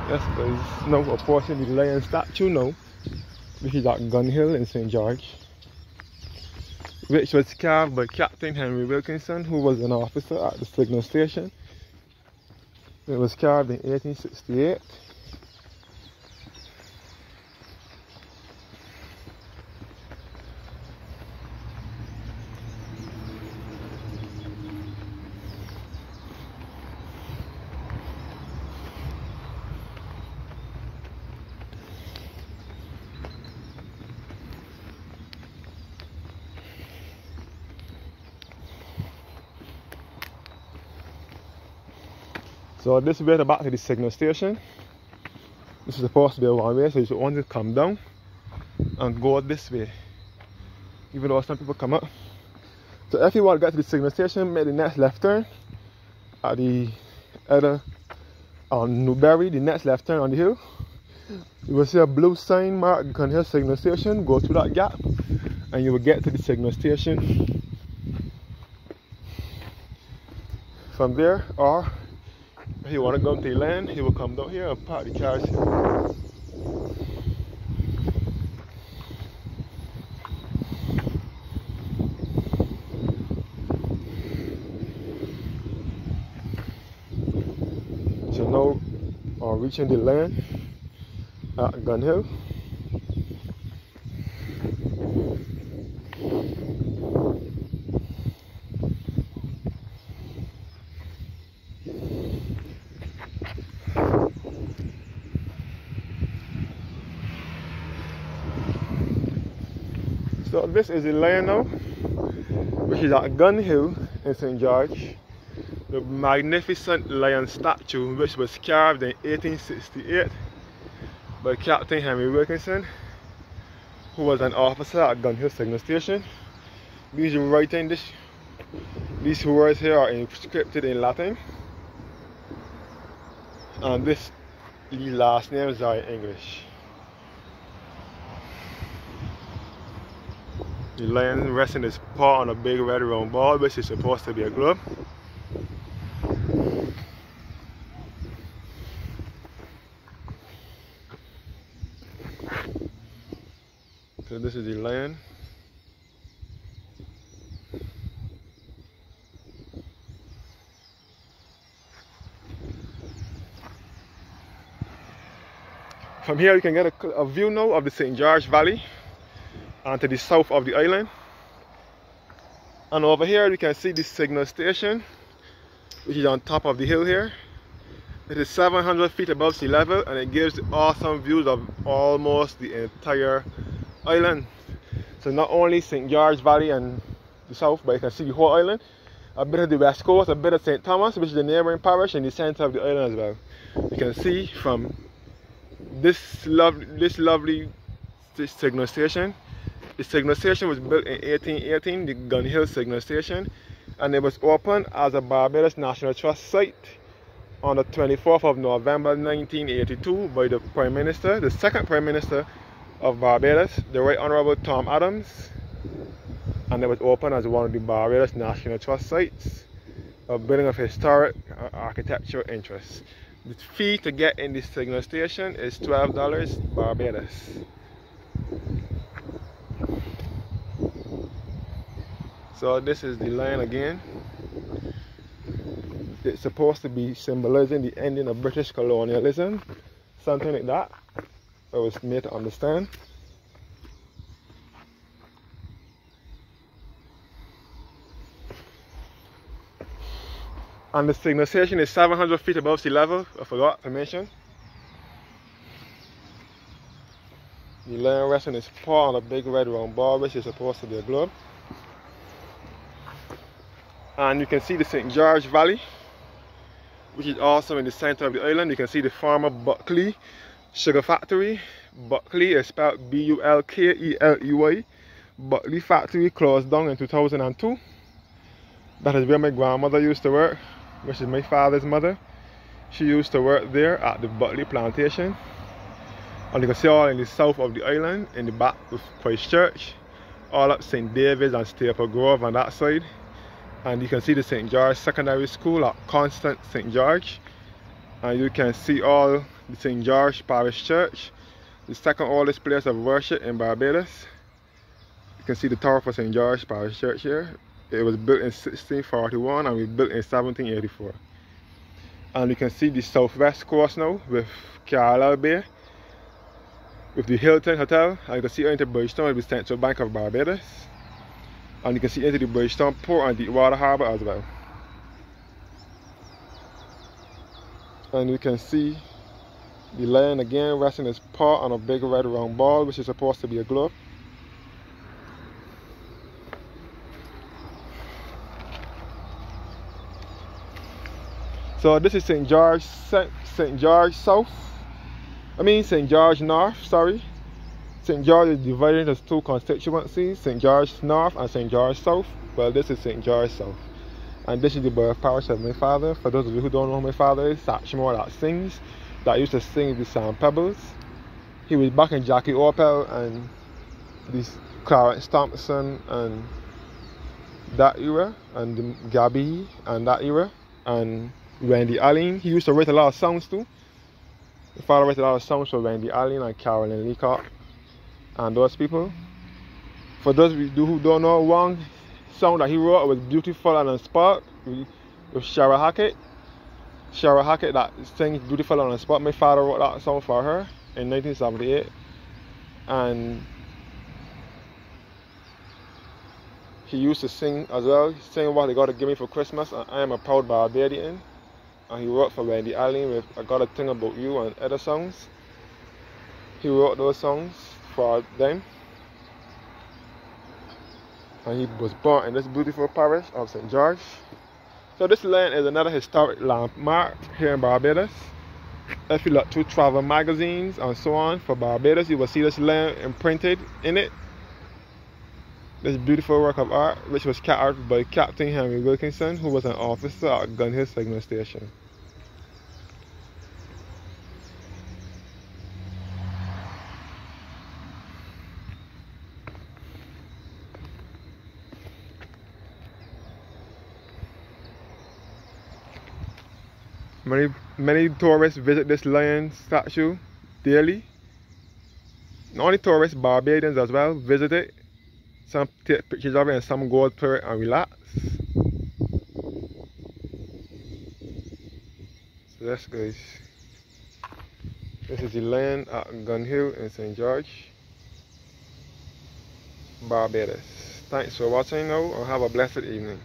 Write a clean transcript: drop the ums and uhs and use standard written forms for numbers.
Yes, there's now a portion of the lion statue now, which is at Gun Hill in St. George, which was carved by Captain Henry Wilkinson, who was an officer at the signal station. It was carved in 1868. So this way to back to the signal station. This is supposed to be a one way, so you should want to come down and go this way, even though some people come up. So if you want to get to the signal station, make the next left turn at the other on Newberry, the next left turn on the hill. You will see a blue sign marked Gun Hill Signal Station. Go through that gap and you will get to the signal station from there. Or if you want to go to the land, you will come down here and park the cars here. So now I'm reaching the land at Gun Hill. So this is the land now, which is at Gun Hill in St. George. The magnificent lion statue, which was carved in 1868 by Captain Henry Wilkinson, who was an officer at Gun Hill Signal Station. These writing, these words here are inscripted in Latin, and these last names are in English. The lion resting his paw on a big red round ball, which is supposed to be a globe. So this is the lion. From here you can get a view now of the St. George Valley and to the south of the island. And over here you can see the signal station, which is on top of the hill here. It is 700 feet above sea level, and it gives awesome views of almost the entire island. So not only St. George Valley and the south, but you can see the whole island. A bit of the west coast, a bit of St. Thomas, which is the neighboring parish, in the center of the island as well. You can see from this lovely signal station. The signal station was built in 1818, the Gun Hill Signal Station, and it was opened as a Barbados National Trust site on the 24th of November 1982 by the Prime Minister, the second Prime Minister of Barbados, the Right Honorable Tom Adams, and it was opened as one of the Barbados National Trust sites, a building of historic architectural interest. The fee to get in the signal station is $12 Barbados. So this is the line again. It's supposed to be symbolizing the ending of British colonialism, something like that. I was made to understand. And the signal station is 700 feet above sea level, I forgot to mention. The lion resting his paw on a big red round ball, which is supposed to be a globe. And you can see the St. George Valley, which is also in the center of the island. You can see the former Buckley Sugar Factory. Buckley is spelled B-U-L-K-E-L-E-Y. Buckley Factory closed down in 2002. That is where my grandmother used to work, which is my father's mother. She used to work there at the Buckley plantation. And you can see all in the south of the island, in the back with Christchurch, all up St. David's and Staple Grove on that side. And you can see the St. George Secondary School at Constant St. George. And you can see all the St. George Parish Church, the second oldest place of worship in Barbados. You can see the tower for St. George Parish Church here. It was built in 1641 and we built in 1784. And you can see the southwest coast now with Carlisle Bay, with the Hilton Hotel, and you can see into Bridgetown with the Central Bank of Barbados. And you can see into the Bridgetown Port and Deepwater Harbour as well. And you can see the lion again resting his paw on a big red round ball, which is supposed to be a globe. So this is St. George South. St. George North, sorry. St. George is divided into two constituencies, St. George North and St. George South. Well, this is St. George South. And this is the birth parish of my father. For those of you who don't know who my father is, Satchmore that sings, that used to sing the Sand Pebbles. He was back in Jackie Opel and this Clarence Thompson and that era, and Gabby and that era, and Randy Allen. He used to write a lot of songs too. My father wrote a lot of songs for Randy Allen and Carolyn Leacock and those people. For those of you who don't know, one song that he wrote was Beautiful and Unsparked with Shara Hackett. Shara Hackett that sings Beautiful and Unsparked. My father wrote that song for her in 1978. And he used to sing as well. He sang What They Gotta Give Me for Christmas and I Am a Proud Barbadian. And he wrote for Randy Allen with I Got a Thing About You and other songs. He wrote those songs for them. And he was born in this beautiful parish of St. George. So this land is another historic landmark here in Barbados. If you look through travel magazines and so on for Barbados, you will see this land imprinted in it. This beautiful work of art, which was carried out by Captain Henry Wilkinson, who was an officer at Gun Hill Signal Station. Many tourists visit this lion statue daily. Not only tourists, Barbadians as well visit it. Some take pictures of it and some go to it and relax. So that's guys. This is the lion at Gun Hill in St. George, Barbados. Thanks for watching now and have a blessed evening.